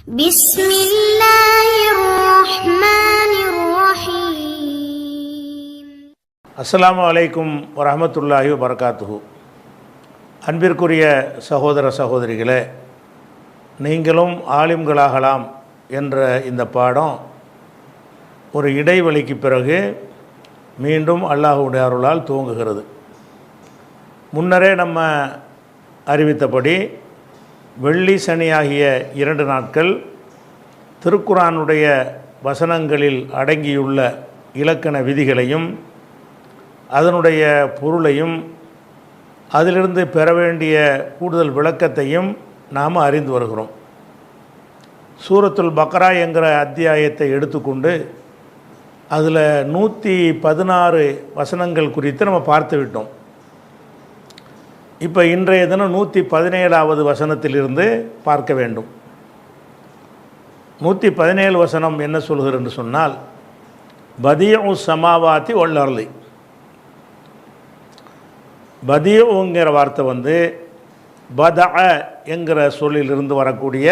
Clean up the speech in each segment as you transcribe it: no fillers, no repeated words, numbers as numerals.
بسم الله الرحمن الرحيم. அஸ்ஸலாமு அலைக்கும் வரஹ்மத்துல்லாஹி வபரகாத்துஹு. அன்பிற்குரிய சகோதர சகோதரிகளே, நீங்களும் ஆலிம்களாகலாம் என்ற இந்த பாடம் ஒரு இடைவெளிக்கு பிறகு மீண்டும் அல்லாஹ்வுடைய அருளால் துவங்குகிறது. முன்னரே நம்ம அறிவித்தபடி வெள்ளி சனி ஆகிய 2 நாட்கள் திருக்குர்ஆனுடைய வசனங்களில் அடங்கியுள்ள இலக்கண விதிகளையும் அதனுடைய பொருளையும் அதிலிருந்து பெற வேண்டிய கூடுதல் விளக்கத்தையும் நாம் அறிந்து வருகிறோம். சூரத்துல் பக்ரா என்கிற அத்தியாயத்தை எடுத்துக்கொண்டு அதில் 116 வசனங்கள் குறித்து நம்ம பார்த்து விட்டோம். இப்போ இன்றைய தினம் 117வது வசனத்திலிருந்து பார்க்க வேண்டும். 117 வசனம் என்ன சொல்கிறது என்று சொன்னால், பதீஉ ஸமாவாத்தி வல் அர்லி. பதீஉங்கிற வார்த்தை பதஅ என்கிற சொல்லிலிருந்து வரக்கூடிய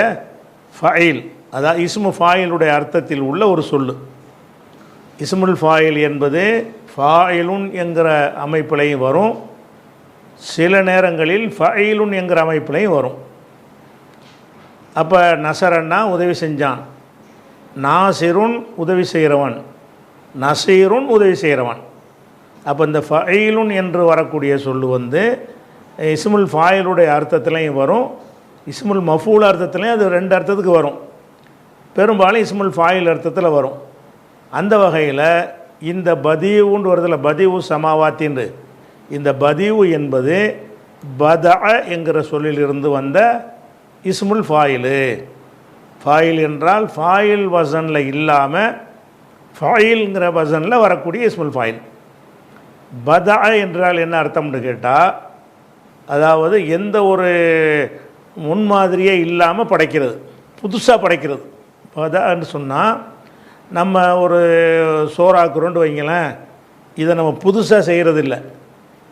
ஃபைல், அதாவது இஸ்மு ஃபாயிலுடைய அர்த்தத்தில் உள்ள ஒரு சொல்லு. இஸ்முல் ஃபாயில் என்பது ஃபாயிலுன் என்கிற அமைப்பிலையும் வரும், சில நேரங்களில் ஃபைலுன் என்கிற அமைப்பிலையும் வரும். அப்போ நசரன்னா உதவி செஞ்சான், நாசிருன் உதவி செய்கிறவன், நசீருன் உதவி செய்கிறவன். அப்போ இந்த ஃபைலுன் என்று வரக்கூடிய சொல்லு இஸ்முல் ஃபாயிலுடைய அர்த்தத்துலையும் வரும், இஸ்முல் மஃபூல் அர்த்தத்துலையும் அது 2 அர்த்தத்துக்கு வரும். பெரும்பாலும் இஸ்முல் ஃபாயில் அர்த்தத்தில் வரும். அந்த வகையில் இந்த பதீவுன்னு வருதில்ல, பதீவு சமாவாத்தின்னு, இந்த பதீவு என்பது பதஅ என்கிற சொல்லிலிருந்து வந்த இஸ்முல் ஃபாயிலு. ஃபாயில் என்றால் ஃபாயில் வசனில் இல்லாமல் ஃபாயில்ங்கிற வசனில் வரக்கூடிய இஸ்முல் ஃபாயில். பதஅ என்றால் என்ன அர்த்தம்னு கேட்டால், அதாவது எந்த ஒரு முன்மாதிரியே இல்லாமல் படைக்கிறது, புதுசாக படைக்கிறது. பதஅன்னு சொன்னால், நம்ம ஒரு சோறாக்குறோன்னு வைங்களேன், இதை நம்ம புதுசாக செய்கிறதில்ல.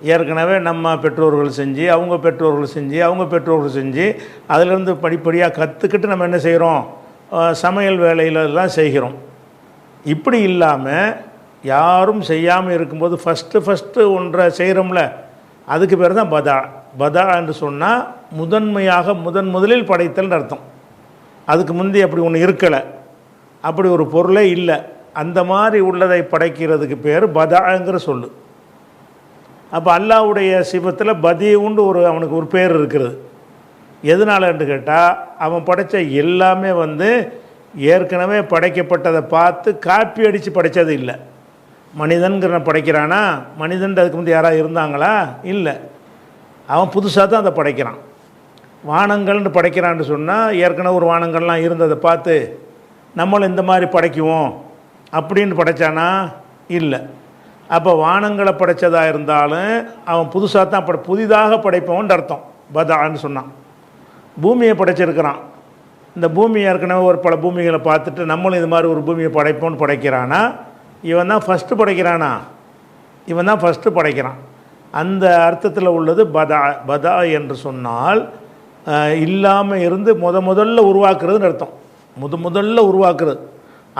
ஏற்கனவே நம்ம பெற்றோர்கள் செஞ்சு, அவங்க பெற்றோர்கள் செஞ்சு, அவங்க பெற்றோர்கள் செஞ்சு, அதிலிருந்து படிப்படியாக கற்றுக்கிட்டு நம்ம என்ன செய்கிறோம், சமையல் வேலையிலெல்லாம் செய்கிறோம். இப்படி இல்லாமல் யாரும் செய்யாமல் இருக்கும்போது ஃபஸ்ட்டு ஒன்றை செய்கிறோம்ல, அதுக்கு பேர் தான் பதா. பதா என்று சொன்னால் முதன்மையாக முதலில் படைத்தல்னு அர்த்தம். அதுக்கு முந்தி அப்படி ஒன்று இருக்கலை, அப்படி ஒரு பொருளே இல்லை. அந்த மாதிரி உள்ளதை படைக்கிறதுக்கு பேர் பதாங்கிற சொல்லு. அப்போ அல்லாஹ்வுடைய சிபத்தில் பதீவுண்டு அவனுக்கு ஒரு பேர் இருக்கிறது. எதனாலன்னு கேட்டால், அவன் படைத்த எல்லாமே ஏற்கனவே படைக்கப்பட்டதை பார்த்து காப்பி அடித்து படைத்தது இல்லை. மனிதன்கிற படைக்கிறானா, மனிதன் அதுக்கு முந்தைய யாராவது இருந்தாங்களா? இல்லை. அவன் புதுசாக தான் அதை படைக்கிறான். வானங்கள்னு படைக்கிறான்னு சொன்னால், ஏற்கனவே ஒரு வானங்கள்லாம் இருந்ததை பார்த்து நம்மளும் இந்த மாதிரி படைக்குவோம் அப்படின்னு படைத்தானா? இல்லை. அப்போ வானங்களை படைத்ததாக இருந்தாலும் அவன் புதுசாக தான் புதிதாக படைப்பவன் அர்த்தம் பதான்னு சொன்னான். பூமியை படைச்சிருக்கிறான். இந்த பூமி ஏற்கனவே ஒரு பல பூமிகளை பார்த்துட்டு நம்மளும் இது மாதிரி ஒரு பூமியை படைப்போன்னு படைக்கிறானா? இவன் தான் ஃபஸ்ட்டு படைக்கிறானா? இவன் தான் ஃபஸ்ட்டு படைக்கிறான். அந்த அர்த்தத்தில் உள்ளது பதா. பதா என்று சொன்னால் இல்லாமல் இருந்து முதல்ல உருவாக்குறதுன்னு அர்த்தம். முதல்ல உருவாக்குறது.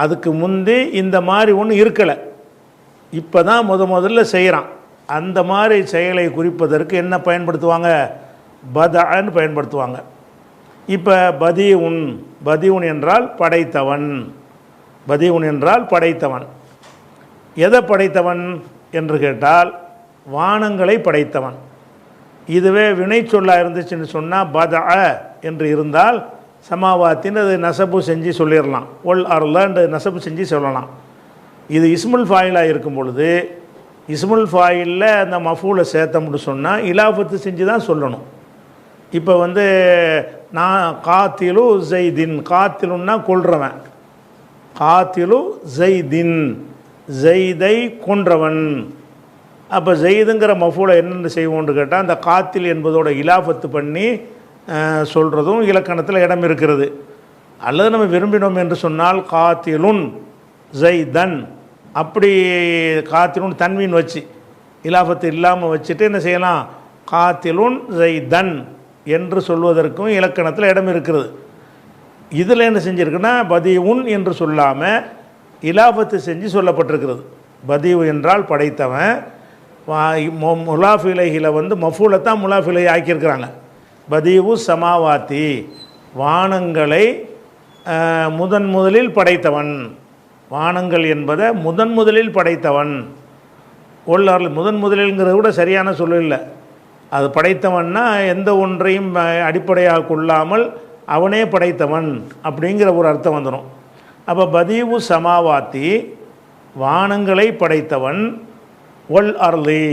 அதுக்கு முந்தி இந்த மாதிரி ஒன்று இருக்கலை, இப்போ தான் முதல்ல செய்கிறான். அந்த மாதிரி செயலை குறிப்பதற்கு என்ன பயன்படுத்துவாங்க? பதஅன்னு பயன்படுத்துவாங்க. இப்போ பதீவுன் என்றால் படைத்தவன். பதீவுன் என்றால் படைத்தவன். எதை படைத்தவன் என்று கேட்டால், வானங்களை படைத்தவன். இதுவே வினை சொல்லாக இருந்துச்சுன்னு சொன்னால், பதஅ என்று இருந்தால் சமாவாத்தின்னு அது நசபு செஞ்சு சொல்லிடலாம், ஒல் அருளன்று நசபு செஞ்சு சொல்லலாம். இது இஸ்முல் ஃபாயிலாக இருக்கும் பொழுது, இஸ்முல் ஃபாயிலில் அந்த மஃபூலை சேர்த்தோம்னு சொன்னால் இலாஃபத்து செஞ்சு தான் சொல்லணும். இப்போ நான் காத்திலு ஜெய்தின், காத்திலுன்னா கொல்றவன், காத்திலு ஜெய்தின், ஜெய்தை கொன்றவன். அப்போ ஜெய்துங்கிற மஃபூலை என்னென்னு செய்வோன்னு கேட்டால், அந்த காத்தில் என்பதோட இலாஃபத்து பண்ணி சொல்கிறதும் இலக்கணத்தில் இடம் இருக்கிறது. அல்லது நம்ம விரும்பினோம் என்று சொன்னால் காத்திலுன் ஜெய்தன், அப்படி காத்திலுன் தன்வீன் வச்சு இலாஃபத்து இல்லாமல் வச்சுட்டு என்ன செய்யலாம், காத்திலுன் ஜெய்தன் என்று சொல்வதற்கும் இலக்கணத்தில் இடம் இருக்கிறது. இதில் என்ன செஞ்சுருக்குன்னா பதிவுன் என்று சொல்லாமல் இலாபத்து செஞ்சு சொல்லப்பட்டிருக்கிறது. பதிவு என்றால் படைத்தவன். முலாஃபிலைகளை வந்து மஃபூலத்தான் முலாஃபிலை ஆக்கியிருக்கிறாங்க. பதிவு சமாவாத்தி, வானங்களை முதலில் படைத்தவன். வானங்கள் என்பதை முதலில் படைத்தவன். ஒல்லாரில் முதலில்ங்கிறத விட சரியான சொல்ல இல்லை. அது படைத்தவன்னா எந்த ஒன்றையும் அடிப்படையாக கொள்ளாமல் அவனே படைத்தவன் அப்படிங்கிற ஒரு அர்த்தம் வந்துடும். அப்போ பதிவு சமாவாத்தி, வானங்களை படைத்தவன், ஒல் அர்லி,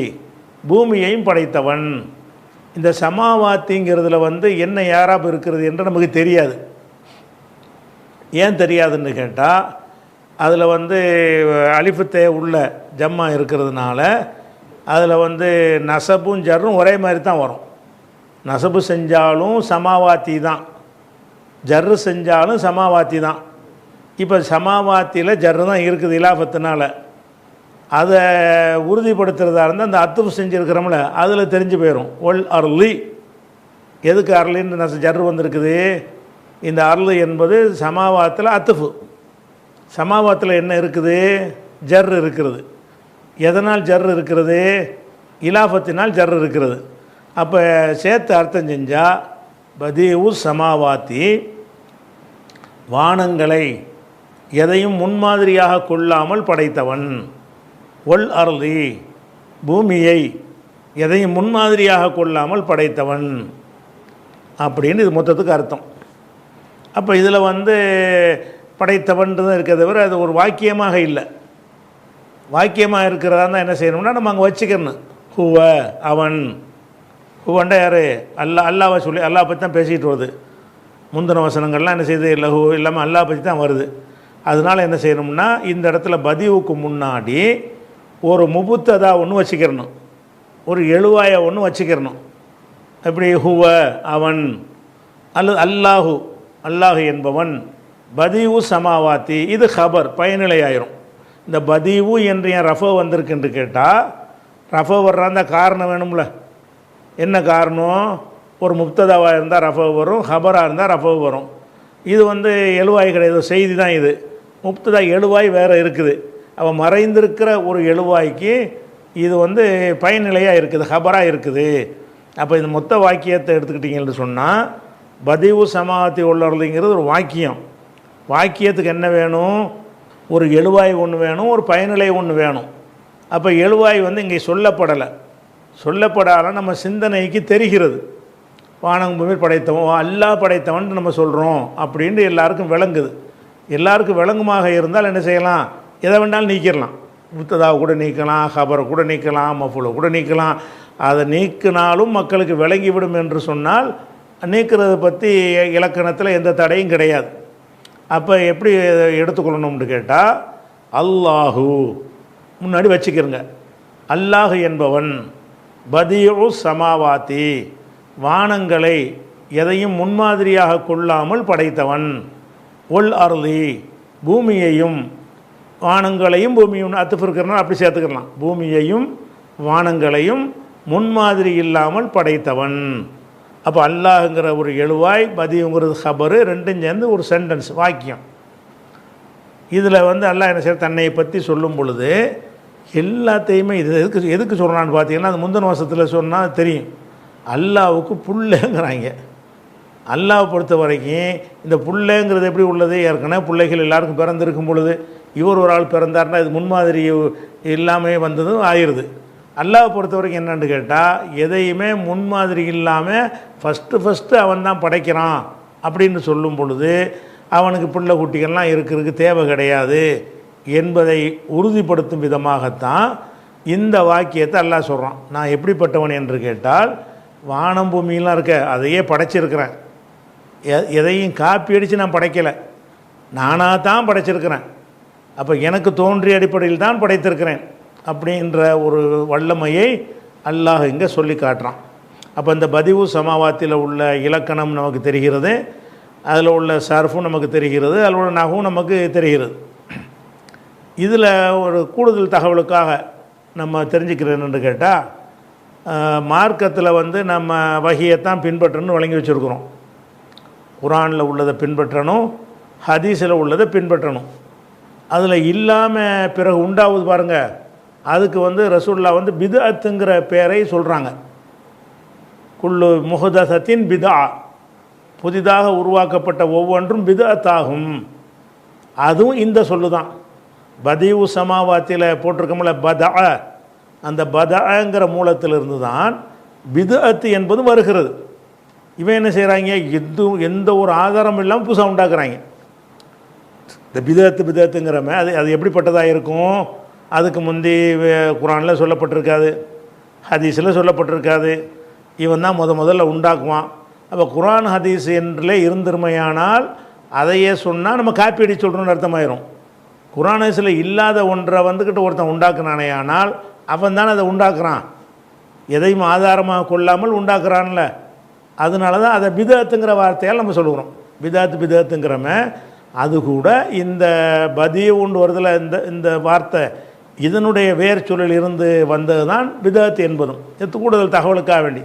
பூமியையும் படைத்தவன். இந்த சமாவாத்திங்கிறதுல வந்து என்ன யாராப் இருக்கிறது என்று நமக்கு தெரியாது. ஏன் தெரியாதுன்னு கேட்டால், அதில் வந்து அலிஃபத்தே உள்ள ஜம்மா இருக்கிறதுனால அதில் வந்து நசபும் ஜர்ரும் ஒரே மாதிரி தான் வரும். நசபு செஞ்சாலும் சமாவாத்தி தான், ஜர்ரு செஞ்சாலும் சமாவாத்தி தான். இப்போ சமாவாத்தியில் ஜர்ரு தான் இருக்குது இலாஃபத்தினால. அதை உறுதிப்படுத்துகிறதா இருந்தால் அந்த அத்துஃப் செஞ்சுருக்கிறோம்ல, அதில் தெரிஞ்சு போயிடும். ஒல் அர்லி, எதுக்கு அர்லின்னு ஜர்ரு வந்திருக்குது? இந்த அர்லு என்பது சமாவாத்தில் அத்துஃபு. சமாவாத்தில் என்ன இருக்குது? ஜர் இருக்கிறது. எதனால் ஜர் இருக்கிறது? இலாஃபத்தினால் ஜர் இருக்கிறது. அப்போ சேர்த்து அர்த்தம் செஞ்சால் பதிவு சமாவாத்தி, வானங்களை எதையும் முன்மாதிரியாக கொள்ளாமல் படைத்தவன். ஒல் அர்லி, பூமியை எதையும் முன்மாதிரியாக கொள்ளாமல் படைத்தவன் அப்படின்னு இது மொத்தத்துக்கு அர்த்தம். அப்போ இதில் வந்து படைத்தவன்றது இருக்க தவிர அது ஒரு வாக்கியமாக இல்லை. வாக்கியமாக இருக்கிறதா தான் என்ன செய்யணும்னா நம்ம அங்கே வச்சுக்கணும். ஹுவ, அவன். ஹுவண்டா யார்? அல்லாவை சொல்லி அல்லா பற்றி தான் பேசிகிட்டு வருது. முந்தின வசனங்கள்லாம் என்ன செய்யுது? லஹு இல்லாமல் அல்லா பற்றி தான் வருது. அதனால் என்ன செய்யணும்னா இந்த இடத்துல பதிவுக்கு முன்னாடி ஒரு முபுத்ததா ஒன்று வச்சுக்கிறணும், ஒரு எழுவாயை ஒன்று வச்சுக்கிறணும். எப்படி? ஹுவ, அவன், அல்லது அல்லாஹு, அல்லாஹு என்பவன். பதிவு சமாவாத்தி, இது ஹபர், பயனிலை ஆயிரும். இந்த பதிவு என்று என் ரஃபோ வந்திருக்குன்னு கேட்டால், ரஃபோ வர்றாந்த காரணம் வேணும்ல. என்ன காரணம்? ஒரு முப்ததாவாக இருந்தால் ரஃபோ வரும், ஹபராக இருந்தால் ரஃபோ வரும். இது வந்து எழுவாய் கிடையாது, செய்தி தான் இது. முப்ததா எழுவாய் வேறு இருக்குது. அவன் மறைந்திருக்கிற ஒரு எழுவாய்க்கு இது வந்து பயனிலையாக இருக்குது, ஹபராக இருக்குது. அப்போ இந்த மொத்த வாக்கியத்தை எடுத்துக்கிட்டிங்கன்னு சொன்னால் பதிவு சமாவாத்தி உள்ளதுங்கிறது ஒரு வாக்கியம். வாக்கியத்துக்கு என்ன வேணும்? ஒரு எழுவாய் ஒன்று வேணும், ஒரு பயனிலை ஒன்று வேணும். அப்போ எழுவாய் வந்து இங்கே சொல்லப்படலை. சொல்லப்படாமல் நம்ம சிந்தனைக்கு தெரிகிறது. வானம் பூமி படைத்தவன், அல்லாஹ் படைத்தவன் நம்ம சொல்கிறோம் அப்படின்ட்டு எல்லாருக்கும் விளங்குது. எல்லாருக்கும் விளங்குமாக இருந்தால் என்ன செய்யலாம்? எதை வேண்டாலும் நீக்கிடலாம். முத்ததாவை கூட நீக்கலாம், ஹபரை கூட நீக்கலாம், மஃபூலை கூட நீக்கலாம். அதை நீக்கினாலும் மக்களுக்கு விளங்கிவிடும் என்று சொன்னால் நீக்கிறத பற்றி இலக்கணத்தில் எந்த தடையும் கிடையாது. அப்போ எப்படி எடுத்துக்கொள்ளணும்னு கேட்டால், அல்லாஹு முன்னாடி வச்சுக்கிறங்க. அல்லாஹ் என்பவன் பதியு சமாவாத்தி, வானங்களை எதையும் முன்மாதிரியாக கொள்ளாமல் படைத்தவன். ஒல் அர்லி, பூமியையும் வானங்களையும் பூமியும் அத்துஃப் இருக்கிறனால அப்படி சேர்த்துக்கலாம். பூமியையும் வானங்களையும் முன்மாதிரி இல்லாமல் படைத்தவன். அப்போ அல்லாஹுங்கிற ஒரு எழுவாய், பதியுங்கிறது ஹபரு, ரெண்டும் சேர்ந்து ஒரு சென்டென்ஸ், வாக்கியம். இதில் வந்து அல்லாஹ் என்ன செய்ய தன்னை பற்றி சொல்லும் பொழுது எல்லாத்தையுமே இது எதுக்கு சொல்கிறான்னு பார்த்தீங்கன்னா, அது முந்தின வருஷத்தில் சொன்னால் தெரியும். அல்லாவுக்கு புள்ளைங்கிறாங்க. அல்லாவை பொறுத்த வரைக்கும் இந்த புள்ளைங்கிறது எப்படி உள்ளது? ஏற்கனவே பிள்ளைகள் எல்லாருக்கும் பிறந்திருக்கும் பொழுது இவர் ஒரு ஆள் பிறந்தார்னா இது முன்மாதிரி இல்லாமல் வந்ததும் ஆயிடுது. அல்லாவை பொறுத்த வரைக்கும் என்னென்னு கேட்டால், எதையுமே முன்மாதிரி இல்லாமல் ஃபஸ்ட்டு அவன் தான் படைக்கிறான் அப்படின்னு சொல்லும் பொழுது அவனுக்கு பிள்ளை குட்டிகள்லாம் இருக்கிறதுக்கு தேவை கிடையாது என்பதை உறுதிப்படுத்தும் விதமாகத்தான் இந்த வாக்கியத்தை அல்லாஹ் சொல்கிறான். நான் எப்படிப்பட்டவன் என்று கேட்டால், வானம் பூமியெலாம் இருக்க அதையே படைச்சிருக்கிறேன். எதையும் காப்பி அடித்து நான் படைக்கலை, நானாக தான் படைச்சிருக்கிறேன். அப்போ எனக்கு தோன்றிய அடிப்படையில் தான் படைத்திருக்கிறேன் அப்படின்ற ஒரு வல்லமையை அல்லாஹ் இங்கே சொல்லி காட்டுறான். அப்போ இந்த பதிவு சமாவாத்தில் உள்ள இலக்கணம் நமக்கு தெரிகிறது, அதில் உள்ள சர்ஃபும் நமக்கு தெரிகிறது, அதில் உள்ள நகும் நமக்கு தெரிகிறது. இதில் ஒரு கூடுதல் தகவலுக்காக நம்ம தெரிஞ்சுக்கிறேன்னு கேட்டால், மார்க்கத்தில் வந்து நம்ம வகையைத்தான் பின்பற்றணும்னு வழங்கி வச்சுருக்குறோம். குர்ஆனில் உள்ளதை பின்பற்றணும், ஹதீஸில் உள்ளதை பின்பற்றணும். அதில் இல்லாமல் பிறகு உண்டாவது பாருங்கள், அதுக்கு வந்து ரசூலுல்லாஹ் வந்து பித்அத்துங்கிற பேரை சொல்கிறாங்க. குல்லு முஹ்தஸத்தின் பித்ஆ, புதிதாக உருவாக்கப்பட்ட ஒவ்வொன்றும் பித்அத்தாகும். அதுவும் இந்த சொல்லு தான். பதீஉ சமாவாத்தில் போட்டிருக்கோம்ல பதஅ, அந்த பதஅங்கிற மூலத்திலிருந்து தான் பித்அத்து என்பது வருகிறது. இவன் என்ன செய்கிறாங்க, எந்த ஒரு ஆதாரம் இல்லாமல் புதுசாக உண்டாக்குறாங்க. இந்த பிதத்துங்கிறமே அது எப்படிப்பட்டதாக இருக்கும்? அதுக்கு முந்தி குர்ஆனில் சொல்லப்பட்டிருக்காது, ஹதீஸில் சொல்லப்பட்டிருக்காது. இவன் தான் முதல்ல உண்டாக்குவான். அப்போ குர்ஆன் ஹதீஸ் என்றே இருந்திருமையானால் அதையே சொன்னால் நம்ம காப்பி அடி சொல்கிறோன்னு அர்த்தமாயிரும். குர்ஆன் ஹதீஸில் இல்லாத ஒன்றை வந்துக்கிட்டு ஒருத்தன் உண்டாக்குனானே ஆனால் அவன் தானே அதை உண்டாக்குறான், எதையும் ஆதாரமாக கொள்ளாமல் உண்டாக்குறான்ல. அதனால தான் அதை பிதத்துங்கிற வார்த்தையால் நம்ம சொல்லுகிறோம். பிதத்துங்கிறமே அது கூட இந்த பதியுண்டு வருதில் இந்த வார்த்தை இதனுடைய வேர் சொல்லில் இருந்து வந்தது தான் பிதத் என்பதும். இது கூடுதல் தகவலுக்காக வேண்டி.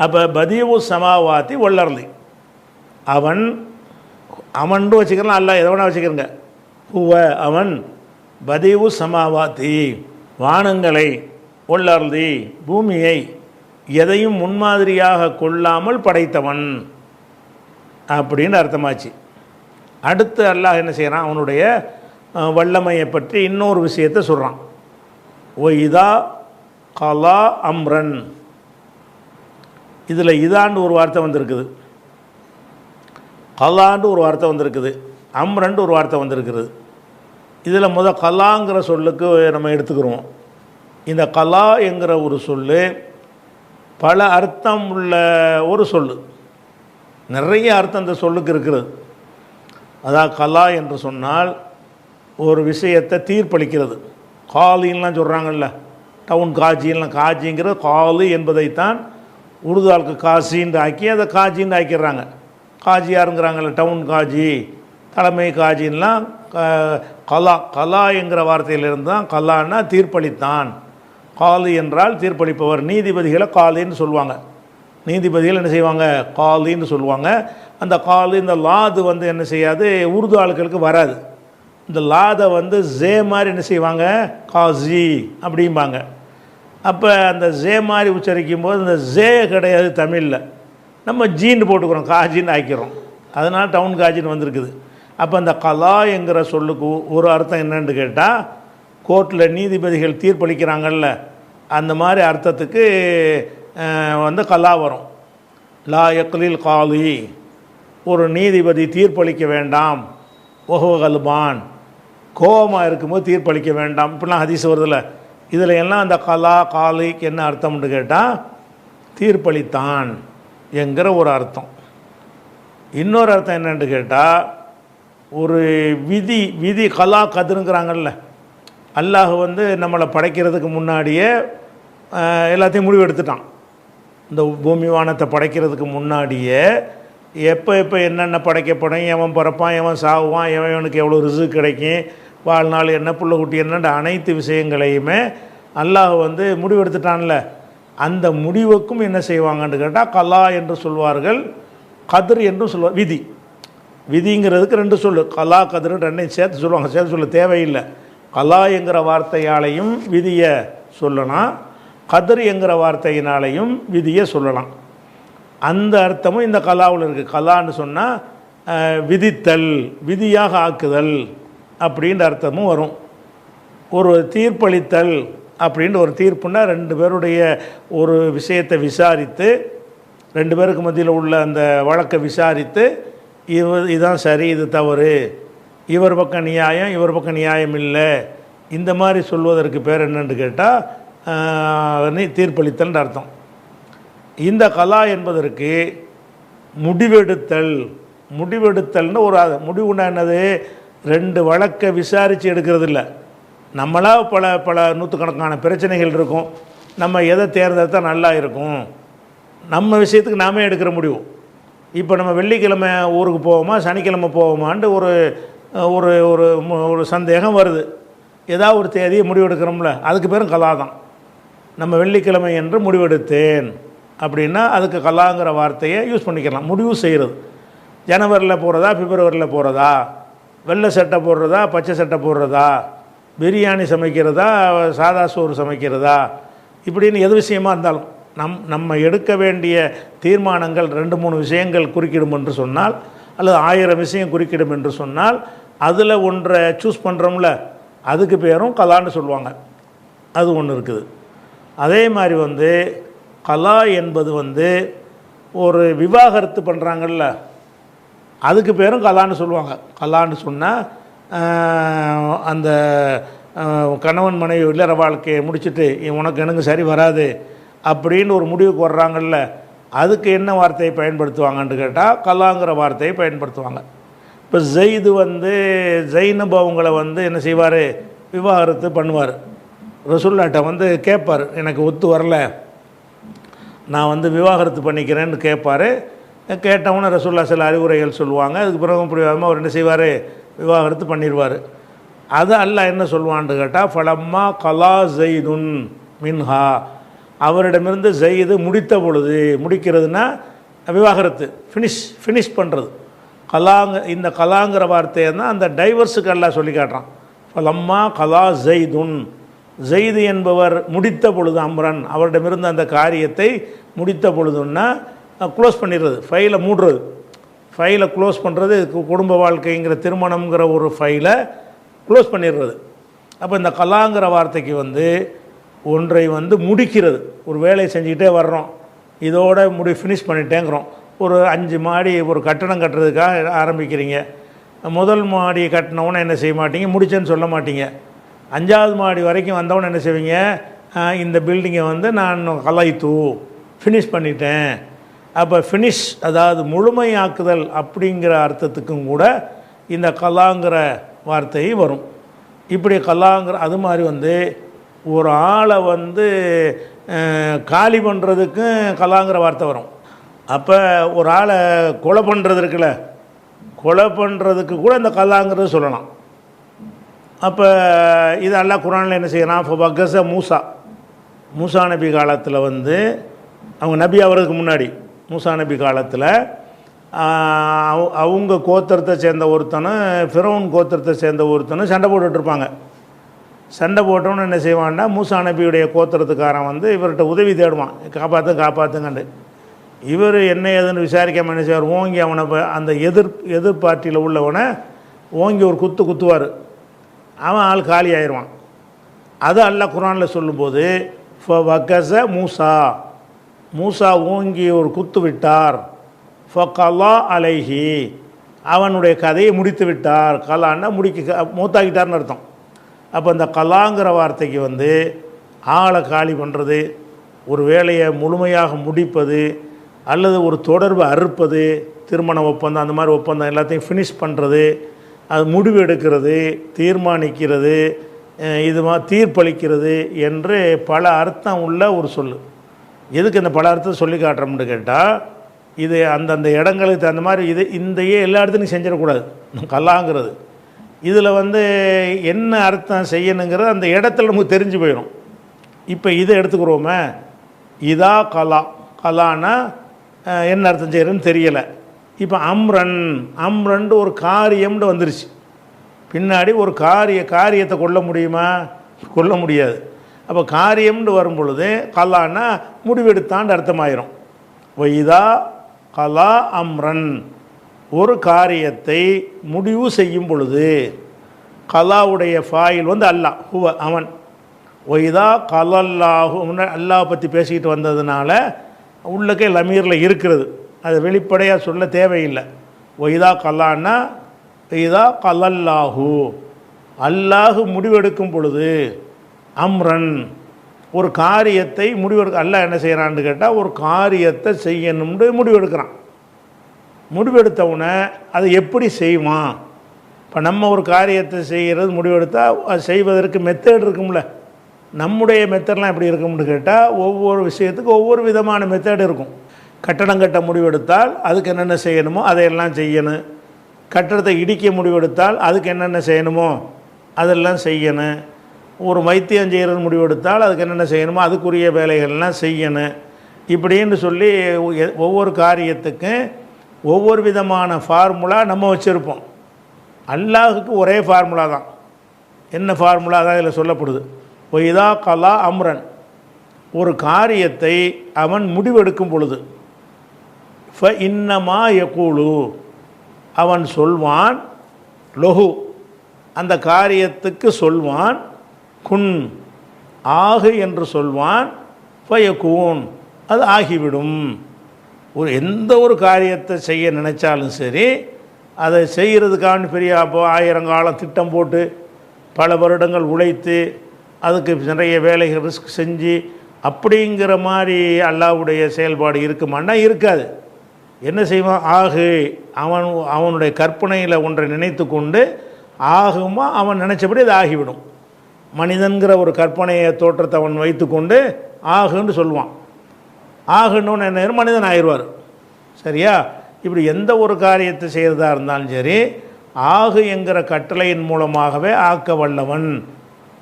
அப்போ பதியு சமாவாத்தி வல்லர்லி, அவன்ட்டு வச்சுக்கலாம், அல்ல எதை வேணா வச்சுக்கிறங்க. அவன் பதியு சமாவாத்தி, வானங்களை, வல்லர்லி பூமியை எதையும் முன்மாதிரியாக கொள்ளாமல் படைத்தவன் அப்படின்னு அர்த்தமாச்சு. அடுத்து அல்லாஹ் என்ன செய்கிறான், அவனுடைய வல்லமையை பற்றி இன்னொரு விஷயத்தை சொல்கிறான். ஓ இதா கலா அம்ரன், இதில் இதாண்டு ஒரு வார்த்தை வந்திருக்குது, கலாண்டு ஒரு வார்த்தை வந்திருக்குது, அம்ரண்டு ஒரு வார்த்தை வந்திருக்குது. இதில் கலாங்கிற சொல்லுக்கு நம்ம எடுத்துக்கிறோம். இந்த கலா என்கிற ஒரு சொல்லு பல அர்த்தம் உள்ள ஒரு சொல்லு, நிறைய அர்த்தம் இந்த சொல்லுக்கு இருக்கிறது. அதாவது கலா என்று சொன்னால் ஒரு விஷயத்தை தீர்ப்பளிக்கிறது. காலின்லாம் சொல்கிறாங்கல்ல, டவுன் காஜின்லாம், காஜிங்கிறது காலி என்பதைத்தான் உருது ஆளுக்கு காசின்னு ஆக்கி அதை காஜின்னு ஆக்கிடுறாங்க. காஜியாருங்கிறாங்கல்ல, டவுன் காஜி, தலைமை காஜின்லாம் கலா என்கிற வார்த்தையிலிருந்து தான் கலான்னா தீர்ப்பளித்தான். காலி என்றால் தீர்ப்பளிப்பவர். நீதிபதிகளை காலின்னு சொல்லுவாங்க. நீதிபதிகள் என்ன செய்வாங்க, காலின்னு சொல்லுவாங்க. அந்த காலு, இந்த லாது வந்து என்ன செய்யாது, உருது ஆட்களுக்கு வராது. இந்த லாதை வந்து ஜே மாதிரி என்ன செய்வாங்க, காசி அப்படிம்பாங்க. அப்போ அந்த ஜே மாதிரி உச்சரிக்கும் போது இந்த ஜே கிடையாது தமிழில், நம்ம ஜீன்னு போட்டுக்கிறோம், காஜின்னு ஆக்கிறோம். அதனால் டவுன் காஜின்னு வந்திருக்குது. அப்போ அந்த கலா என்கிற சொல்லுக்கு ஒரு அர்த்தம் என்னன்னு கேட்டால், கோர்ட்டில் நீதிபதிகள் தீர்ப்பளிக்கிறாங்கல்ல, அந்த மாதிரி அர்த்தத்துக்கு வந்து கலா வரும். லா யக்லில் காலி, ஒரு நீதிபதி தீர்ப்பளிக்க வேண்டாம். ஒஹோகல்பான், கோபமாக இருக்கும்போது தீர்ப்பளிக்க வேண்டாம். இப்படிலாம் ஹதீஸ் வருதில்ல. இதில் எல்லாம் அந்த கலா காலிக்கு என்ன அர்த்தம்னு கேட்டால் தீர்ப்பளித்தான் என்கிற ஒரு அர்த்தம். இன்னொரு அர்த்தம் என்னென்னு கேட்டால், ஒரு விதி கலா கதிருங்கிறாங்கல்ல, அல்லாஹ் வந்து நம்மளை படைக்கிறதுக்கு முன்னாடியே எல்லாத்தையும் முடிவு எடுத்துட்டான். இந்த பூமி வானத்தை படைக்கிறதுக்கு முன்னாடியே எப்போ என்னென்ன படைக்கப்படும், எவன் பிறப்பான், எவன் சாகுவான், எவனுக்கு எவ்வளோ ரிஸ்க் கிடைக்கும், வாழ்நாள் என்ன, புள்ள குட்டி என்னன்ற அனைத்து விஷயங்களையுமே அல்லாஹ் வந்து முடிவெடுத்துட்டான்ல. அந்த முடிவுக்கும் என்ன செய்வாங்கன்னு கேட்டால் கலா என்று சொல்வார்கள், கதிர் என்றும் சொல்லுவார். விதிங்கிறதுக்கு ரெண்டு சொல்லு, கலா கதிர் ரெண்டையும் சேர்த்து சொல்லுவாங்க. சேர்த்து சொல்ல தேவையில்லை. கலா என்கிற வார்த்தையாலையும் விதியை சொல்லலாம், கதிர் என்கிற வார்த்தையினாலையும் விதியை சொல்லலாம். அந்த அர்த்தமும் இந்த கலாவில் இருக்குது. கலான்னு சொன்னால் விதித்தல், விதியாக ஆக்குதல் அப்படின்ற அர்த்தமும் வரும். ஒரு தீர்ப்பளித்தல் அப்படின்ற ஒரு தீர்ப்புன்னா, ரெண்டு பேருடைய ஒரு விஷயத்தை விசாரித்து, ரெண்டு பேருக்கு மத்தியில் உள்ள அந்த வழக்கை விசாரித்து, இதுதான் சரி, இது தவறு, இவர் பக்கம் நியாயம், இவர் பக்கம் நியாயம் இல்லை, இந்த மாதிரி சொல்வதற்கு பேர் என்னென்னு கேட்டால் தீர்ப்பளித்தல்ன்ற அர்த்தம். இந்த கலா என்பதற்கு முடிவெடுத்தல்னு ஒரு முடிவுன்னா என்னது, ரெண்டு வழக்கை விசாரித்து எடுக்கிறது இல்லை. நம்மளாக பல நூற்றுக்கணக்கான பிரச்சனைகள் இருக்கும், நம்ம எதை தேர்ந்தெடுத்தால் நல்லா இருக்கும், நம்ம விஷயத்துக்கு நாமே எடுக்கிற முடிவு. இப்போ நம்ம வெள்ளிக்கிழமை ஊருக்கு போவோமா, சனிக்கிழமை போவோமான்ட்டு ஒரு ஒரு சந்தேகம் வருது. ஏதாவது ஒரு தேதியை முடிவெடுக்கிறோம்ல, அதுக்கு பேரும் கலா தான். நம்ம வெள்ளிக்கிழமை என்று முடிவெடுத்தேன் அப்படின்னா அதுக்கு கலாங்கிற வார்த்தையை யூஸ் பண்ணிக்கலாம். முடிவு செய்கிறது, ஜனவரியில் போகிறதா பிப்ரவரியில் போகிறதா, வெள்ளை சட்டை போடுறதா பச்சை சட்டை போடுறதா, பிரியாணி சமைக்கிறதா சாதா சோறு சமைக்கிறதா, இப்படின்னு எது விஷயமாக இருந்தாலும் நம்ம எடுக்க வேண்டிய தீர்மானங்கள் 2-3 விஷயங்கள் குறுக்கிடும் என்று சொன்னால், அல்லது 1000 விஷயம் குறுக்கிடும் என்று சொன்னால், அதில் ஒன்றை சூஸ் பண்ணுறோம்ல, அதுக்கு பேரும் கலான்னு சொல்லுவாங்க. அது ஒன்று இருக்குது. அதே மாதிரி கலா என்பது ஒரு விவாகரத்து பண்ணுறாங்கல்ல, அதுக்கு பேரும் கலான்னு சொல்லுவாங்க. கலான்னு சொன்னால் அந்த கணவன் மனைவி இல்லற வாழ்க்கையை முடிச்சுட்டு உனக்கு எனக்கு சரி வராது அப்படின்னு ஒரு முடிவுக்கு வர்றாங்கல்ல, அதுக்கு என்ன வார்த்தையை பயன்படுத்துவாங்கன்னு கேட்டால் கலாங்கிற வார்த்தையை பயன்படுத்துவாங்க. இப்போ ஜெயிது ஜெயினப் அவங்கள என்ன செய்வார், விவாகரத்து பண்ணுவார். ரசூலுல்லாஹ்ட்ட கேட்பார், எனக்கு ஒத்து வரல, நான் விவாகரத்து பண்ணிக்கிறேன்னு கேட்பார். கேட்டவொன்னே ரசூலுல்லாஹ் சில அறிவுரைகள் சொல்லுவாங்க. அதுக்கு பிறகு புரியாமல் அவர் என்ன செய்வார், விவாகரத்து பண்ணிடுவார். அது அல்லாஹ் என்ன சொல்லுவான்னு கேட்டால், ஃபலம்மா கலா ஜெயிதுன் மின்ஹா, அவரிடமிருந்து ஜெயிது முடித்த பொழுது, முடிக்கிறதுனா விவாகரத்து, ஃபினிஷ் பண்ணுறது. இந்த கலாங்கிற வார்த்தையை தான் அந்த டைவர்ஸுக்கு அல்லாஹ் சொல்லி காட்டுறான். ஃபலம்மா கலா ஜெயிதுன், ஜெயிது என்பவர் முடித்த பொழுது, அம்ரன் அவரிடமிருந்து அந்த காரியத்தை முடித்த பொழுதுன்னா க்ளோஸ் பண்ணிடுறது, ஃபைலை மூடுறது. ஃபைலை க்ளோஸ் பண்ணுறது குடும்ப வாழ்க்கைங்கிற திருமணங்கிற ஒரு ஃபைலை க்ளோஸ் பண்ணிடுறது. அப்போ இந்த கலாங்கிற வார்த்தைக்கு ஒன்றை முடிக்கிறது. ஒரு வேலையை செஞ்சுக்கிட்டே வர்றோம், இதோட ஃபினிஷ் பண்ணிட்டேங்கிறோம். ஒரு 5 மாடி ஒரு கட்டடம் கட்டுறதுக்காக ஆரம்பிக்கிறீங்க. முதல் மாடி கட்டினவுன்னு என்ன செய்ய மாட்டீங்க, முடிச்சேன்னு சொல்ல மாட்டீங்க. 5வது மாடி வரைக்கும் வந்தவொன்னே என்ன செய்வீங்க, இந்த பில்டிங்கை நான் கலாய்த்து ஃபினிஷ் பண்ணிட்டேன். அப்போ ஃபினிஷ் அதாவது முழுமையாக்குதல் அப்படிங்கிற அர்த்தத்துக்கும் கூட இந்த கலாங்கிற வார்த்தை வரும். இப்படி கலாங்கிற அது மாதிரி ஒரு ஆளை காலி பண்ணுறதுக்கும் கலாங்கிற வார்த்தை வரும். அப்போ ஒரு ஆளை கொலை பண்ணுறது இருக்குல்ல, கொலை பண்ணுறதுக்கு கூட இந்த கலாங்கிறது சொல்லலாம். அப்போ இது அல்லாஹ் குர்ஆனில் என்ன செய்யலாம், இப்போ பக்கஸ மூசா நபி காலத்தில் அவங்க நபி அவருக்கு முன்னாடி மூசா நபி காலத்தில் அவங்க கோத்திரத்தை சேர்ந்த ஒருத்தனும் ஃபிரௌன் கோத்திரத்தை சேர்ந்த ஒருத்தனும் சண்டை போட்டுட்ருப்பாங்க. சண்டை போட்டோன்னு என்ன செய்வான்னா, மூசா நபியுடைய கோத்திரத்துக்காரன் இவர்கிட்ட உதவி தேடுவான், காப்பாற்றுங்கண்டு. இவர் என்ன ஏதுன்னு விசாரிக்காமல் என்ன செய்வார், ஓங்கி அவனை அந்த எதிர்பார்ட்டியில் உள்ளவனை ஓங்கி ஒரு குத்துவார். அவன் ஆள் காலி ஆயிடுவான். அது அல்லாஹ் குர்ஆனில் சொல்லும்போது ஃபவகஸ மூசா ஓங்கி ஒரு குத்து விட்டார். ஃபகலா அலைஹி, அவனுடைய கதையை முடித்து விட்டார். கலான்னா மூத்தாக்கிட்டார்னு அர்த்தம். அப்போ இந்த கலாங்கிற வார்த்தைக்கு ஆளை காலி பண்ணுறது, ஒரு வேலையை முழுமையாக முடிப்பது, அல்லது ஒரு தொடர்பை அறுப்பது, திருமண ஒப்பந்தம் அந்த மாதிரி ஒப்பந்தம் எல்லாத்தையும் ஃபினிஷ் பண்ணுறது, அது முடிவு எடுக்கிறது, தீர்மானிக்கிறது, இது தீர்ப்பளிக்கிறது என்று பல அர்த்தம் உள்ள ஒரு சொல். எதுக்கு இந்த பல அர்த்தத்தை சொல்லி காட்டுறோம்னு கேட்டால், இது அந்தந்த இடங்களுக்கு தகுந்த மாதிரி இதையே எல்லா இடத்துலையும் செஞ்சிடக்கூடாது. கலாங்கிறது இதில் என்ன அர்த்தம் செய்யணுங்கிறது அந்த இடத்துல நமக்கு தெரிஞ்சு போயிடும். இப்போ இதை எடுத்துக்கிறோமே, இதா கலான்னா என்ன அர்த்தம் செய்கிறேன்னு தெரியலை. இப்போ அம்ரன் ஒரு காரியம்னு வந்துருச்சு. பின்னாடி ஒரு காரியத்தை கொள்ள முடியுமா, கொள்ள முடியாது. அப்போ காரியம்னு வரும் பொழுது கலான்னா முடிவெடுத்தான்னு அர்த்தமாயிரும். இதா கலா அம்ரன், ஒரு காரியத்தை முடிவு செய்யும் பொழுது, கலாவுடைய ஃபாயில் அல்லாஹ், ஹுவ அவன். ஒய்தா கலல்லாஹு, அல்லாஹ் பற்றி பேசிக்கிட்டு வந்ததுனால உள்ளக்கே லமீரில் இருக்கிறது, அது வெளிப்படையாக சொல்ல தேவையில்லை. ஒய்தா கலான்னா இதா கலல்லாஹு, அல்லாஹு முடிவெடுக்கும் பொழுது, அம்ரன் ஒரு காரியத்தை அல்லாஹ் என்ன செய்கிறான்னு கேட்டால், ஒரு காரியத்தை செய்யணும்னு முடிவெடுக்கிறான். முடிவெடுத்தவுடனே அதை எப்படி செய்வான். இப்போ நம்ம ஒரு காரியத்தை செய்கிறது முடிவெடுத்தால் அது செய்வதற்கு மெத்தட் இருக்கும்ல. நம்முடைய மெத்தட்லாம் எப்படி இருக்கும்னு கேட்டால், ஒவ்வொரு விஷயத்துக்கும் ஒவ்வொரு விதமான மெத்தட் இருக்கும். கட்டடம் கட்ட முடிவெடுத்தால் அதுக்கு என்னென்ன செய்யணுமோ அதையெல்லாம் செய்யணும். கட்டடத்தை இடிக்க முடிவெடுத்தால் அதுக்கு என்னென்ன செய்யணுமோ அதெல்லாம் செய்யணும். ஒரு வைத்தியம் செய்கிறது முடிவெடுத்தால் அதுக்கு என்னென்ன செய்யணுமோ அதுக்குரிய வேலைகள்லாம் செய்யணும். இப்படின்னு சொல்லி ஒவ்வொரு காரியத்துக்கும் ஒவ்வொரு விதமான ஃபார்முலா நம்ம வச்சுருப்போம். அல்லாஹுக்கு ஒரே ஃபார்முலா தான். என்ன ஃபார்முலா தான் இதில் சொல்லப்படுது? ஒய்தா கலா அம்ரன், ஒரு காரியத்தை அவன் முடிவெடுக்கும் பொழுது, ஃப இன்னமா யகூலு, அவன் சொல்வான், லொஹு, அந்த காரியத்துக்கு சொல்வான், குன், ஆகு என்று சொல்வான், ஃபயகூன், அது ஆகிவிடும். எந்த ஒரு காரியத்தை செய்ய நினைச்சாலும் சரி, அதை செய்கிறதுக்கான பெரிய அப்போ 1000 காலம் திட்டம் போட்டு பல வருடங்கள் உழைத்து அதுக்கு நிறைய வேலைகள் ரிஸ்க் செஞ்சு அப்படிங்கிற மாதிரி அல்லாஹ்வுடைய செயல்பாடு இருக்குமான்னா இருக்காது. என்ன செய்வான்? ஆகு, அவனுடைய கற்பனையில் ஒன்றை நினைத்து கொண்டு ஆகுமா அவன் நினச்சபடி அது ஆகிவிடும். மனிதன்கிற ஒரு கற்பனையை தோற்றத்தை அவன் வைத்து கொண்டு ஆகுன்னு சொல்லுவான். ஆகுன்னு என்ன, மனிதன் ஆயிடுவார். சரியா? இப்படி எந்த ஒரு காரியத்தை செய்கிறதா இருந்தாலும் சரி, ஆகு என்கிற கட்டளையின் மூலமாகவே ஆக்க வல்லவன்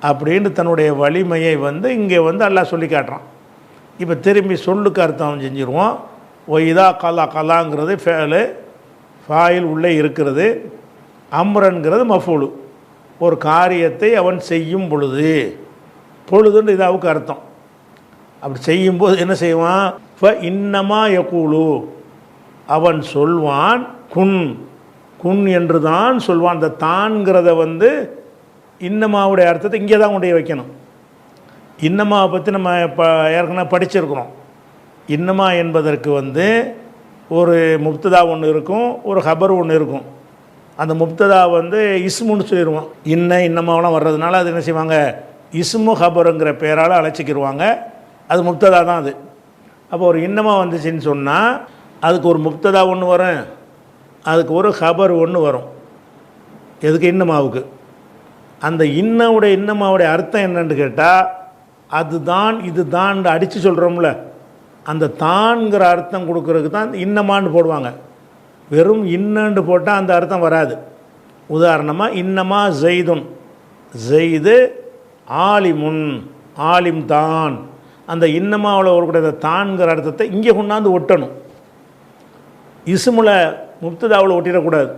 அப்படின்னு தன்னுடைய வலிமையை இங்கே அல்லாஹ் சொல்லி காட்டுறான். இப்போ திரும்பி சொல்லுக்கு அர்த்தம் செஞ்சுருவோம். ஒய்தா கலா, கலாங்கிறது ஃபேலு, ஃபாயில் உள்ளே இருக்கிறது, அம்ரன்கிறது மஃபூலு, ஒரு காரியத்தை அவன் செய்யும் பொழுது, பொழுதுன்னு இதாவுக்கு அர்த்தம். அப்படி செய்யும்போது என்ன செய்வான்? ஃப இன்னமா யகூலு, அவன் சொல்வான், குன், குன் என்று தான் சொல்வான். அந்த தான்கிறத இன்னமாவுடைய அர்த்தத்தை இங்கே தான் கொண்டு வைக்கணும். இன்னமாவை பற்றி நம்ம இப்போ ஏற்கனவே படிச்சிருக்கிறோம். இன்னமா என்பதற்கு ஒரு முப்ததா ஒன்று இருக்கும், ஒரு ஹபர் ஒன்று இருக்கும். அந்த முப்ததா இஸ்முன்னு சொல்லிடுவோம். இன்னமாவெலாம் வர்றதுனால அது என்ன செய்வாங்க? இஸ்மு ஹபருங்கிற பேரால் அழைச்சிக்கிடுவாங்க. அது முப்ததா தான் அது. அப்போ ஒரு இன்னமா வந்துச்சுன்னு சொன்னால் அதுக்கு ஒரு முப்ததா ஒன்று வரும், அதுக்கு ஒரு ஹபர் ஒன்று வரும். எதுக்கு? இன்னமாவுக்கு. அந்த இன்னமாவுடைய அர்த்தம் என்னன்னு கேட்டால், அதுதான் இதுதான் அடித்து சொல்கிறோம்ல, அந்த தான்கிற அர்த்தம் கொடுக்கறதுக்கு தான் இன்னமான்னு போடுவாங்க. வெறும் இன்னன்னு போட்டால் அந்த அர்த்தம் வராது. உதாரணமாக இன்னமா ஜெய்துன், ஜெய்து ஆலிமுன், ஆலிம் தான், அந்த இன்னமாவில் வரக்கூடிய தான்கிற அர்த்தத்தை இங்கே கொண்டாந்து ஒட்டணும். இஸ்முல முப்ததாவில் ஒட்டிடக்கூடாது.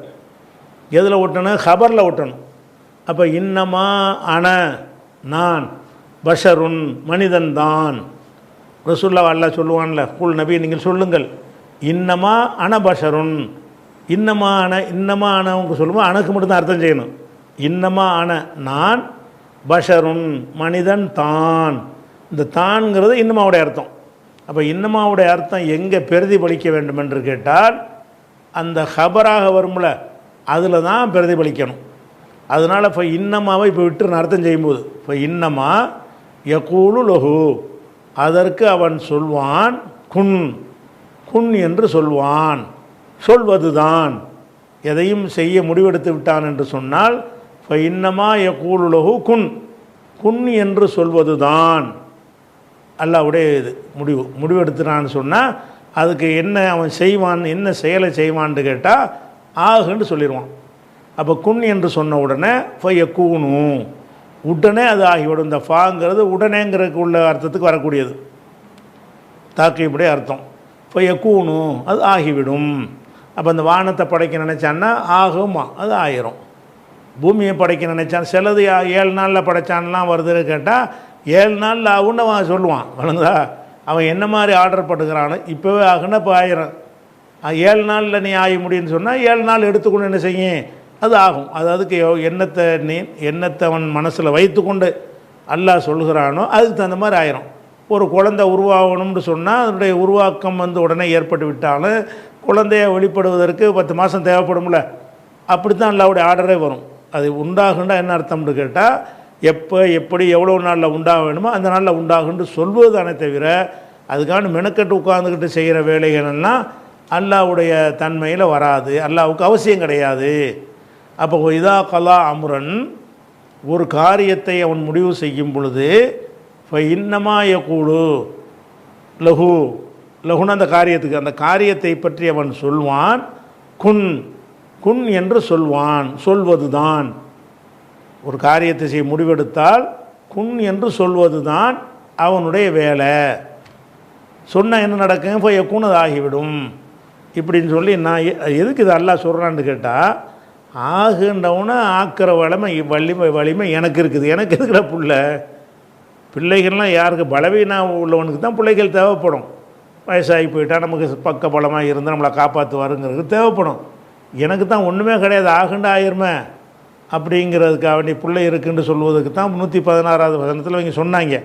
எதில் ஒட்டணும்? ஹபரில் ஒட்டணும். அப்போ இன்னமா அன, நான், பஷருன், மனிதன் தான். ரசூலுல்லாஹ் அல்லாஹ் சொல்லுவான்ல, குல் நபி நீங்கள் சொல்லுங்கள், இன்னமா அன பஷருன், இன்னமா அனவுக்கு சொல்லுவோம், அனக்கு மட்டும்தான் அர்த்தம் செய்யணும். இன்னமா அன நான், பஷருன் மனிதன் தான். இந்த தான்ங்கிறது இன்னமாவுடைய அர்த்தம். அப்போ இன்னமாவுடைய அர்த்தம் எங்கே பிரதிபலிக்க வேண்டும் என்று கேட்டால், அந்த ஹபராக வரும்ல அதில் தான் பிரதிபலிக்கணும். அதனால் இப்போ இன்னமாவை இப்போ விட்டு அர்த்தம் செய்யும்போது, இப்போ இன்னமா யகூலு லஹு, அதற்கு அவன் சொல்வான், குன், குன் என்று சொல்வான், சொல்வது தான். எதையும் செய்ய முடிவெடுத்து விட்டான் என்று சொன்னால் இப்போ இன்னமா யகூலு லஹு குன், குன் என்று சொல்வது தான் அல்லாஹ்வுடைய இது முடிவெடுத்துட்டான்னு சொன்னால் அதுக்கு என்ன அவன் செய்வான், என்ன செயலை செய்வான்னு கேட்டால் ஆகுன்னு சொல்லிடுவான். அப்போ குன் என்று சொன்ன உடனே ஃபயக்கூனு, உடனே அது ஆகிவிடும். இந்த ஃபாங்கிறது உடனேங்கிறதுக்கு உள்ள அர்த்தத்துக்கு வரக்கூடியது, தாக்கியபடியே அர்த்தம். ஃபயக்கூனு, அது ஆகிவிடும். அப்போ அந்த வானத்தை படைக்க நினச்சான்னா ஆகுமா, அது ஆயிரும். பூமியை படைக்க நினைச்சான், சிலது 7 நாளில் படைச்சான்லாம் வருதுன்னு கேட்டால் 7 நாளில் ஆகுன்னு அவன் சொல்லுவான். வணங்குதா? அவன் என்ன மாதிரி ஆர்டர் பண்ணுகிறான்னு இப்போவே ஆகுன்னா இப்போ ஆயிரம். 7 நாளில் நீ ஆகி முடியும்னு சொன்னால் 7 நாள் எடுத்துக்கொண்டு என்ன செய்யும், அது ஆகும். அது அதுக்கு எண்ணத்தை அவன் மனசில் வைத்து கொண்டு அல்லாஹ் சொல்கிறானோ அதுக்கு தகுந்த மாதிரி ஆயிரும். ஒரு குழந்தை உருவாகணும்னு சொன்னால் அதனுடைய உருவாக்கம் உடனே ஏற்பட்டு விட்டாலும் குழந்தைய வெளிப்படுவதற்கு 10 மாதம் தேவைப்படும்ல. அப்படி தான் அல்லாஹ்வுடைய ஆர்டரே வரும். அது உண்டாகுன்னா என்ன அர்த்தம்னு கேட்டால், எப்போ எப்படி எவ்வளோ நாளில் உண்டாக வேணுமோ அந்த நாளில் உண்டாகுன்னு சொல்வது தானே தவிர அதுக்கான மெனக்கட்டு உட்கார்ந்துக்கிட்டு செய்கிற வேலைகளெல்லாம் அல்லாஹ்வுடைய தன்மையில் வராது, அல்லாஹ்வுக்கு அவசியம் கிடையாது. அப்போ இதா கலா அம்ரன், ஒரு காரியத்தை அவன் முடிவு செய்யும் பொழுது இன்னமா யகூலு லஹு, லஹுன்னு அந்த காரியத்தை பற்றி அவன் சொல்வான், குன், குன் என்று சொல்வான், சொல்வது தான். ஒரு காரியத்தை செய்ய முடிவெடுத்தால் குன் என்று சொல்வது தான் அவனுடைய வேலை. சொன்னால் என்ன நடக்கும்? இப்போ எக்கூனது ஆகிவிடும் இப்படின்னு சொல்லி நான் எதுக்கு இது அல்லாஹ் சொல்கிறான்னு கேட்டால், ஆகுன்றவனை ஆக்கிற வலிமை எனக்கு இருக்குது. எனக்கு இருக்கிற பிள்ளைகள்லாம் யாருக்கு பலவீனம் உள்ளவனுக்கு தான் பிள்ளைகள் தேவைப்படும். வயசாகி போயிட்டால் நமக்கு பக்க பலமாக இருந்து நம்மளை காப்பாற்றுவாருங்கிறது தேவைப்படும். எனக்கு தான் ஒன்றுமே கிடையாது, ஆகுண்டா ஆயிருமே அப்படிங்கிறதுக்காக வேண்டிய பிள்ளை இருக்குன்னு சொல்வதுக்கு தான் 116வது வசனத்தில் இவங்க சொன்னாங்க.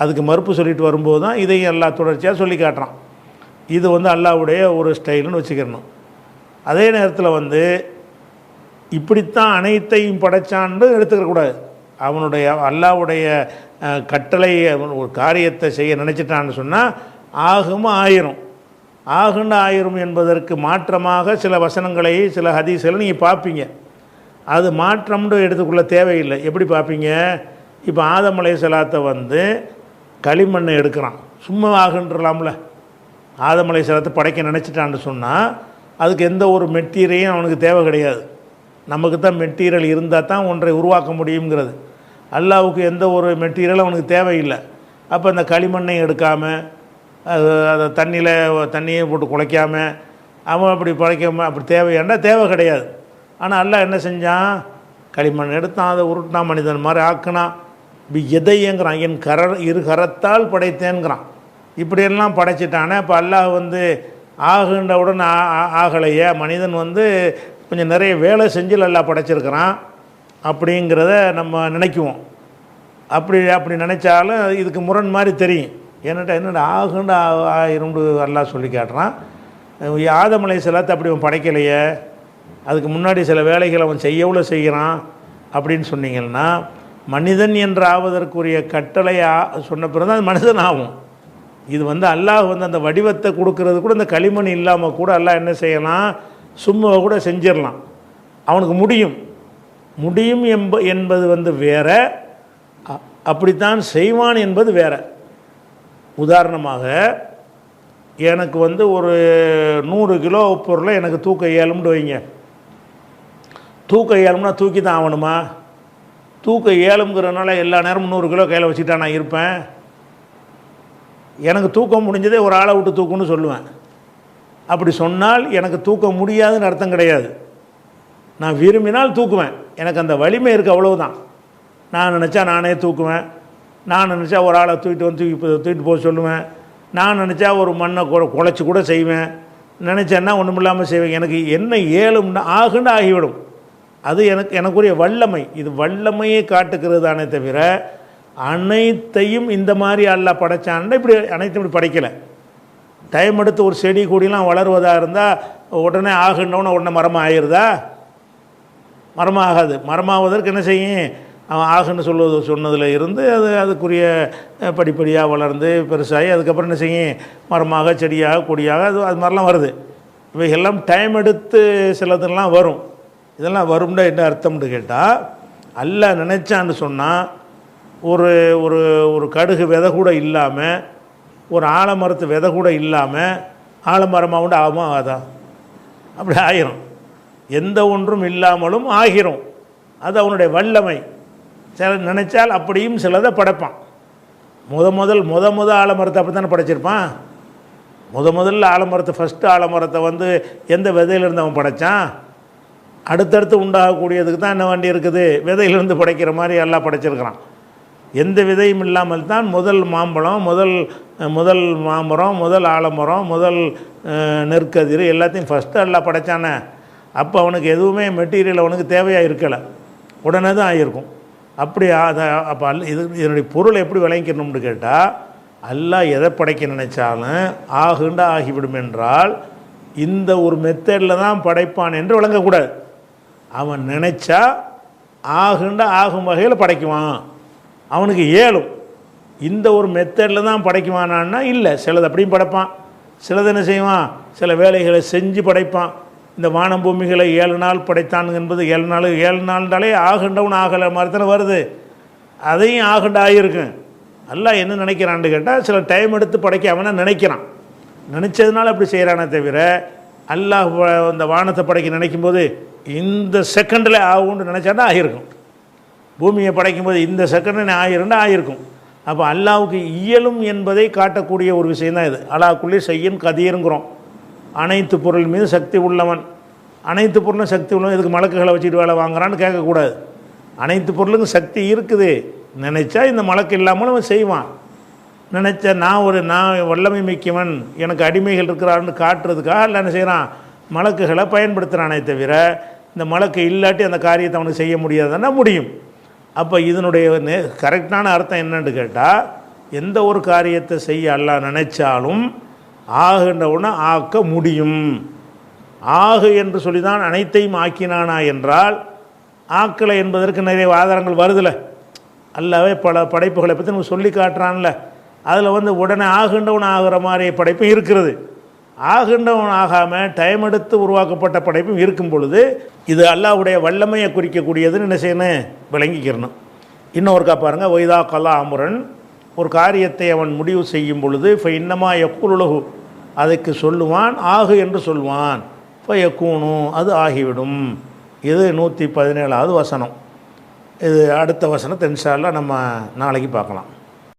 அதுக்கு மறுப்பு சொல்லிட்டு வரும்போது தான் இதையும் எல்லாம் தொடர்ச்சியாக சொல்லி காட்டுறான். இது அல்லாஹ்வுடைய ஒரு ஸ்டைல்னு வச்சுக்கிறணும். அதே நேரத்தில் இப்படித்தான் அனைத்தையும் படைச்சான்னு எடுத்துக்கக்கூடாது. அவனுடைய அல்லாஹ்வுடைய கட்டளை ஒரு காரியத்தை செய்ய நினச்சிட்டான்னு சொன்னால் ஆகும் ஆயிரும். ஆகுண்டு ஆயிரும் என்பதற்கு மாற்றமாக சில வசனங்களை சில ஹதீஸ்களை நீங்கள் பார்ப்பீங்க. அது மாற்றம்னு எடுத்துக்கொள்ள தேவையில்லை. எப்படி பார்ப்பீங்க? இப்போ ஆதம் அலைஹிஸ்ஸலாத்தை களிமண்ணை எடுக்கிறான், சும்மா ஆகுன்றலாம்ல. ஆதம் அலைஹிஸ்ஸலாத்தை படைக்க நினச்சிட்டான்னு சொன்னால் அதுக்கு எந்த ஒரு மெட்டீரியலும் அவனுக்கு தேவை கிடையாது. நமக்கு தான் மெட்டீரியல் இருந்தால் தான் ஒன்றை உருவாக்க முடியுங்கிறது. அல்லாஹ்வுக்கு எந்த ஒரு மெட்டீரியலும் அவனுக்கு தேவையில்லை. அப்போ அந்த களிமண்ணை எடுக்காமல் அதை தண்ணியை போட்டு குலைக்காமல் அவன் அப்படி படைக்காமல் அப்படி தேவையாண்டா தேவை கிடையாது. ஆனால் அல்லாஹ் என்ன செஞ்சான்? களிமண் எடுத்தான், அதை உருட்டான், மனிதன் மாதிரி ஆக்கினான். எதையங்கிறான், என் இரு கரத்தால் படைத்தேங்கிறான். இப்படியெல்லாம் படைச்சிட்டானே. இப்போ அல்லாஹ் ஆகுன்றவுடன் ஆகலையே. மனிதன் கொஞ்சம் நிறைய வேலை செஞ்சு அல்லாஹ் படைச்சிருக்கிறான் அப்படிங்கிறத நம்ம நினைக்குவோம். அப்படி நினச்சாலும் இதுக்கு முரண் மாதிரி தெரியும். என்னடா ஆகுண்டு ஆயிரம்னு அல்லாஹ் சொல்லி காட்டுறான். ஆதம் அலைஹிஸ்ஸலாத்தை அப்படி அவன் படைக்கலையே, அதுக்கு முன்னாடி சில வேலைகளை அவன் செய்கிறான் அப்படின்னு சொன்னீங்கன்னா, மனிதன் என்று ஆவதற்குரிய கட்டளை சொன்ன பிறகு தான் அது மனிதன் ஆகும். இது அல்லாஹ் அந்த வடிவத்தை கொடுக்கறது கூட இந்த களிமண் இல்லாமல் கூட அல்லாஹ் என்ன செய்யலாம்? சும்மா கூட செஞ்சிடலாம். அவனுக்கு முடியும் என்பது வேற, அப்படித்தான் செய்வான் என்பது வேற. உதாரணமாக எனக்கு ஒரு 100 கிலோ பொருளை எனக்கு தூக்க இயலும்னு வைங்க. தூக்க இயலும்னா தூக்கி தான் ஆகணுமா? தூக்க இயலுங்கிறதுனால எல்லா நேரமும் 100 கிலோ கையில் வச்சுட்டா நான் இருப்பேன்? எனக்கு தூக்கம் முடிஞ்சதே ஒரு ஆளை விட்டு தூக்குன்னு சொல்லுவேன். அப்படி சொன்னால் எனக்கு தூக்க முடியாதுன்னு அர்த்தம் கிடையாது. நான் விரும்பினால் தூக்குவேன், எனக்கு அந்த வலிமை இருக்குது, அவ்வளவுதான். நான் நினச்சா நானே தூக்குவேன். நான் நினச்சா ஒரு ஆளை தூக்கிட்டு போக சொல்லுவேன். நான் நினச்சா ஒரு மண்ணை குழைச்சி கூட செய்வேன். நினச்சேன்னா ஒன்றும் இல்லாமல் செய்வேன். எனக்கு என்ன ஏழும்னா ஆகுன்னு ஆகிவிடும். அது எனக்குரிய வல்லமை. இது வல்லமையை காட்டுக்கிறது தானே தவிர அனைத்தையும் இந்த மாதிரி அல்லாஹ் படைச்சான்னா இப்படி அனைத்தையும் இப்படி படைக்கலை. டைம் எடுத்து ஒரு செடி கொடிலாம் வளருவதாக இருந்தால் உடனே ஆகுன்னொன்னே உடனே மரமாக ஆகிருதா? மரமாக ஆகாது. மரமாவதற்கு என்ன செய்யும்? அவன் ஆகுன்னு சொன்னதில் இருந்து அதுக்குரிய படிப்படியாக வளர்ந்து பெருசாகி அதுக்கப்புறம் என்ன செய்யும்? மரமாக, செடியாக, கொடியாக அது மாதிரிலாம் வருது. இவைகள்லாம் டைம் எடுத்து சிலதெல்லாம் வரும். இதெல்லாம் வரும்னா என்ன அர்த்தம்னு கேட்டால், அல்லாஹ் நினச்சான்னு சொன்னால் ஒரு ஒரு ஒரு கடுகு விதை கூட இல்லாமல், ஒரு ஆலமரத்து விதை கூட இல்லாமல் ஆலமரமாக உண்டு ஆகுமா? ஆகாதா? அப்படி ஆயிரும். எந்த ஒன்றும் இல்லாமலும் ஆகிரும். அது அவனுடைய வல்லமை. சில நினைச்சால் அப்படியும் சிலதை படைப்பான். முத ஆலமரத்தை அப்படி தானே படைச்சிருப்பான். முதல்ல ஆலமரத்தை ஃபஸ்ட்டு ஆலமரத்தை எந்த விதையிலிருந்து அவன் படைத்தான்? அடுத்தடுத்து உண்டாகக்கூடியதுக்கு தான் என்ன வேண்டி இருக்குது? விதையிலிருந்து படைக்கிற மாதிரி எல்லாம் படைச்சிருக்கிறான். எந்த விதையும் இல்லாமல் தான் முதல் மாம்பழம், முதல் மாமரம், முதல் ஆலமரம், முதல் நெற்கதிர் எல்லாத்தையும் ஃபஸ்ட்டு எல்லாம் படைத்தானே. அப்போ அவனுக்கு எதுவுமே மெட்டீரியல் அவனுக்கு தேவையாக இருக்கலை, உடனே தான் ஆகியிருக்கும். அப்படி அப்போ இதனுடைய பொருள் எப்படி விளங்கிக்கணும்னு கேட்டால், அல்லாஹ் எதை படைக்க நினைச்சாலும் ஆகுண்டா ஆகிவிடும் என்றால் இந்த ஒரு மெத்தடில் தான் படைப்பான் என்று விளங்கக்கூடாது. அவன் நினைச்சா ஆகுண்டா ஆகும் வகையில் படைக்குவான். அவனுக்கு ஏழும். இந்த ஒரு மெத்தடில் தான் படைக்குவானான்னா இல்லை. சிலது அப்படியும் படைப்பான், சிலது என்ன செய்வான்? சில வேலைகளை செஞ்சு படைப்பான். இந்த வானம் பூமிகளை 7 நாள் படைத்தான் என்பது 7 நாள்னாலே ஆகுண்டவன் ஆகலை மாதிரி தானே வருது. அதையும் ஆகுண்டா ஆகியிருக்கும். அல்லாஹ் என்ன நினைக்கிறான்னு கேட்டால், சில டைம் எடுத்து படைக்க அவனை நினைக்கிறான். நினச்சதுனால அப்படி செய்கிறானே தவிர, அல்லாஹ் இந்த வானத்தை படைக்க நினைக்கும்போது இந்த செகண்டில் ஆகும்னு நினச்சாண்டா ஆகியிருக்கும். பூமியை படைக்கும்போது இந்த செகண்டில் ஆயிருண்டா ஆகியிருக்கும். அப்போ அல்லாஹ்வுக்கு இயலும் என்பதை காட்டக்கூடிய ஒரு விஷயம் தான் இது. அலா குல்லி ஷைஇன் கதீருங்கிறோம். அனைத்து பொருள் மீது சக்தி உள்ளவன். அனைத்து பொருளும் சக்தி உள்ளவன் இதுக்கு மலக்குகளை வச்சுட்டு வேலை வாங்குறான்னு கேட்கக்கூடாது. அனைத்து பொருளுக்கும் சக்தி இருக்குது. நினச்சா இந்த மலக்கு இல்லாமல் அவன் செய்வான். நினச்சா நான் வல்லமை மிக்கவன், எனக்கு அடிமைகள் இருக்கிறான்னு காட்டுறதுக்காக இல்லை என்ன செய்கிறான், மலக்குகளை பயன்படுத்துகிறானே தவிர இந்த மலக்கு இல்லாட்டி அந்த காரியத்தை அவனுக்கு செய்ய முடியாதுன்னா முடியும். அப்போ இதனுடைய கரெக்டான அர்த்தம் என்னன்னு கேட்டால், எந்த ஒரு காரியத்தை செய்ய அல்லாஹ் நினைச்சாலும் ஆகுன்றவுடனே ஆக்க முடியும். ஆகு என்று சொல்லி தான் அனைத்தையும் ஆக்கினானா என்றால், ஆக்கலை என்பதற்கு நிறைய ஆதாரங்கள் வருதில்ல. அல்லாவே பல படைப்புகளை பற்றி நம்ம சொல்லி காட்டுறான்ல. அதில் உடனே ஆகுண்டவன் ஆகிற மாதிரி படைப்பும் இருக்கிறது. ஆகுண்டவன் ஆகாமல் டைம் எடுத்து உருவாக்கப்பட்ட படைப்பும் இருக்கும் பொழுது இது அல்லாஹ்வுடைய வல்லமையை குறிக்கக்கூடியதுன்னு என்ன செய்யணும், விளங்கிக்கிறணும். இன்னொருக்கா பாருங்கள், ஒய்தா கலா அமுரன், ஒரு காரியத்தை அவன் முடிவு செய்யும் பொழுது இப்போ இன்னமா யக்குலுலகு, அதுக்கு சொல்லுவான் ஆகு என்று சொல்வான். இப்போ யக்கூனும், அது ஆகிவிடும். இது 117வது வசனம். இது அடுத்த வசனத்தை இன்ஷா அல்லாஹ் நம்ம நாளைக்கு பார்க்கலாம்.